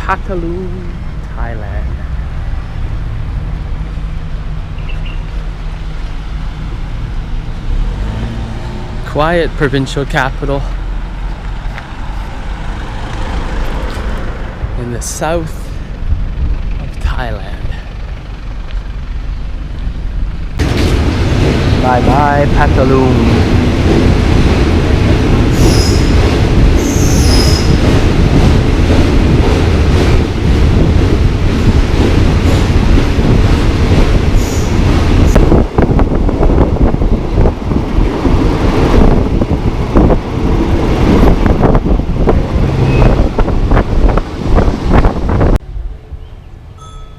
Phatthalung, Thailand. Quiet provincial capital in the south of Thailand. Bye bye Phatthalung.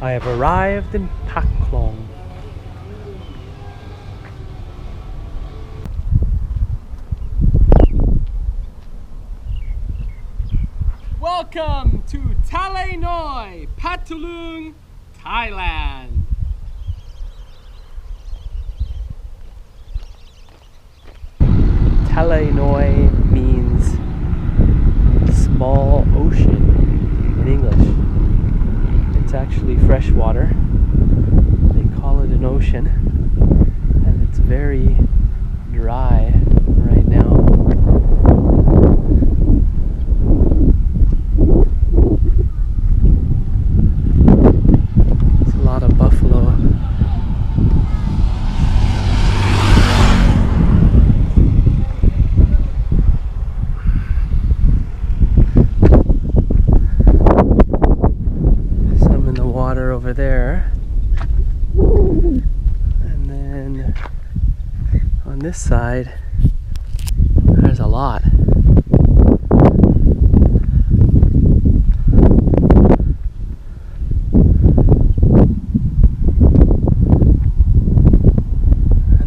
I have arrived in Phatthalung. Welcome to THALE NOI, Phatthalung, Thailand. THALE NOI means small ocean in English. It's actually fresh water. They call it an ocean, and it's very dry right now. It's a lot of buffalo. Over there, and then on this side there's a lot. And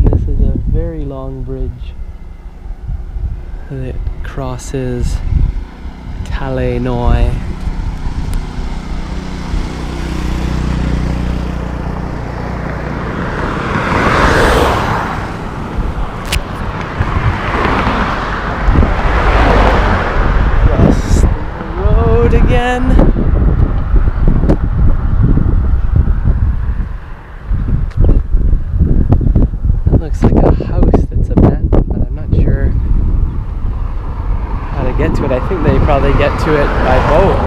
this is a very long bridge that crosses THALE NOI. Again. That looks like a house that's abandoned, but I'm not sure how to get to it. I think they probably get to it by boat.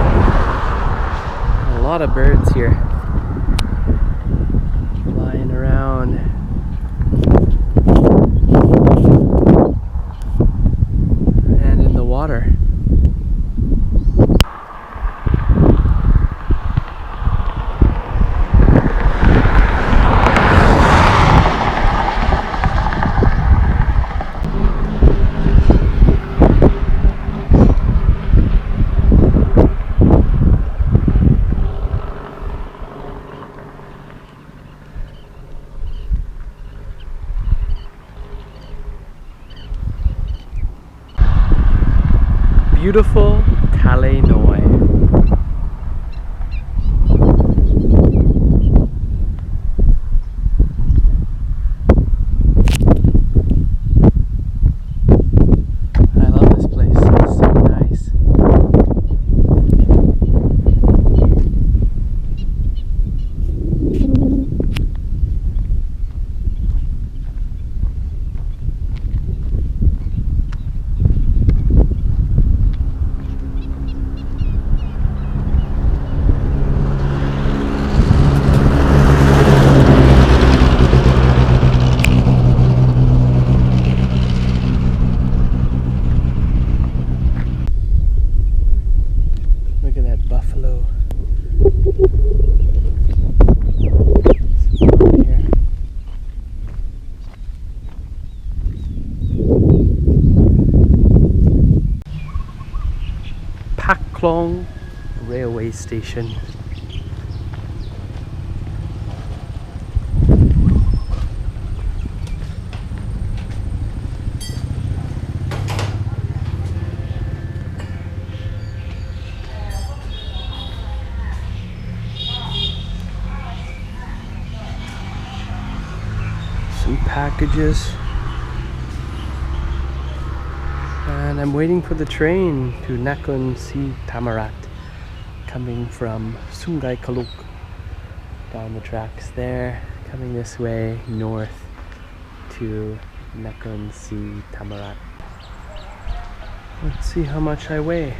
A lot of birds here flying around. And in the water. Beautiful THALE NOI. I love this place, it's so nice. Buffalo. Phatthalung railway station. Some packages, and I'm waiting for the train to Nakhon Si Thammarat coming from Sungai Kaluk down the tracks there, coming this way north to Nakhon Si Thammarat. Let's see how much I weigh.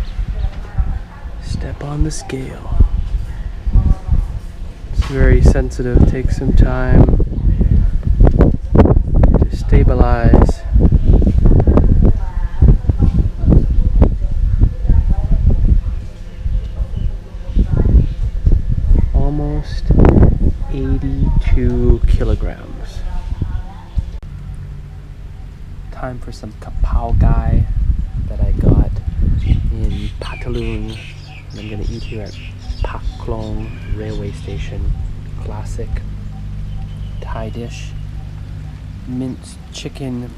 Step on the scale. It's very sensitive, takes some time to stabilize. Almost 82 kilograms. Time for some kapow gai that I got in Phatthalung. I'm gonna eat here at Phatthalung railway station. Classic Thai dish. Minced chicken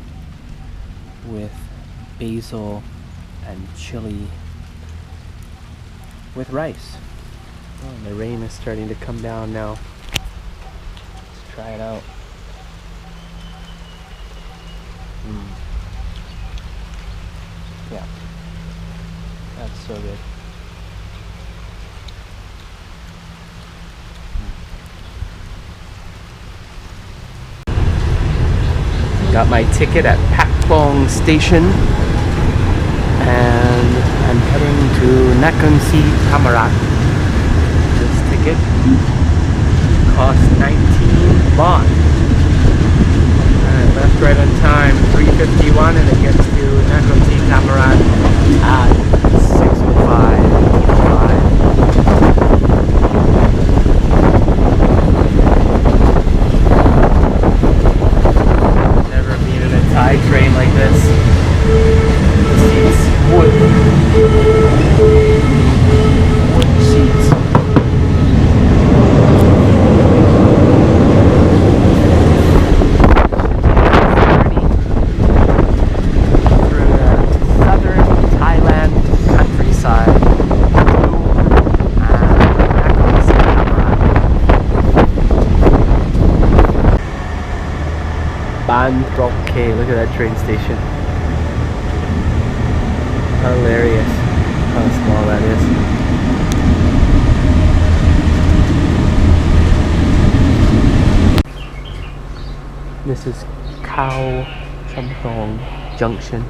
with basil and chili with rice. Oh, and the rain is starting to come down now. Let's try it out. Yeah, that's so good. Got my ticket at Phatthalung station and I'm heading to Nakhon Si Thammarat. This ticket cost 19 baht. Alright, left right on time, 3:51, and it gets to Nakhon Si Thammarat at 6:05. Never been in a Thai train like this. The seats, wood seats. Okay, look at that train station. Hilarious how small that is. This is Khao Champong Junction.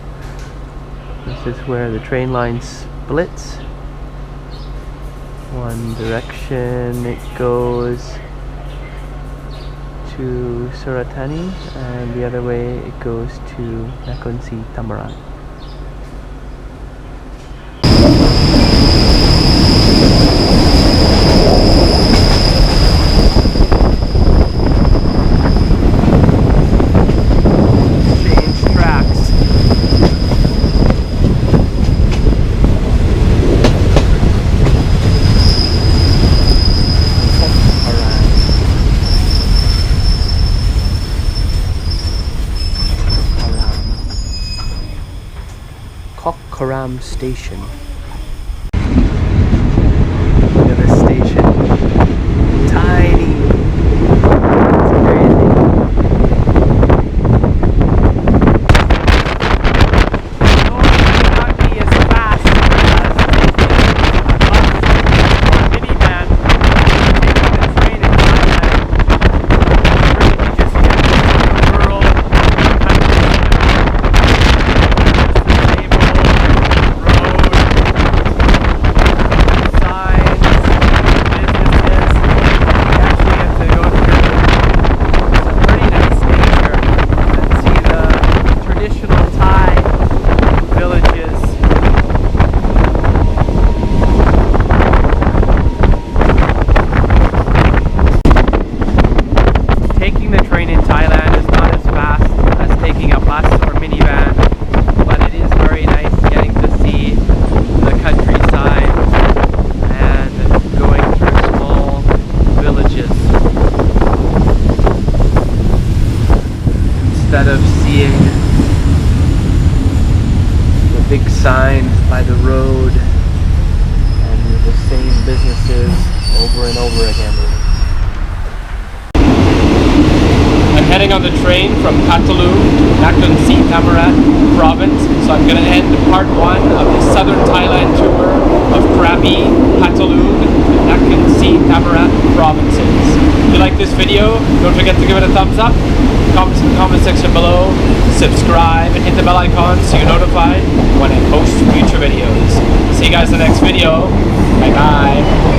This is where the train line splits. One direction it goes to Suratani, and the other way it goes to Nakhon Si Thammarat. Change tracks. Karam Station. Look at this station. Tiny. It's crazy. It might not be as fast as a bus or minivan. Taking the train in Thailand. You just get rural instead of seeing the big sign by the road and the same businesses over and over again. I'm heading on the train from Phatthalung to Nakhon Si Thammarat province, so I'm going to end part one of the southern Thailand tour of Krabi, Phatthalung, Thammarat provinces. If you like this video, don't forget to give it a thumbs up, comments in the comment section below, subscribe, and hit the bell icon so you're notified when I post future videos. See you guys in the next video. Bye bye.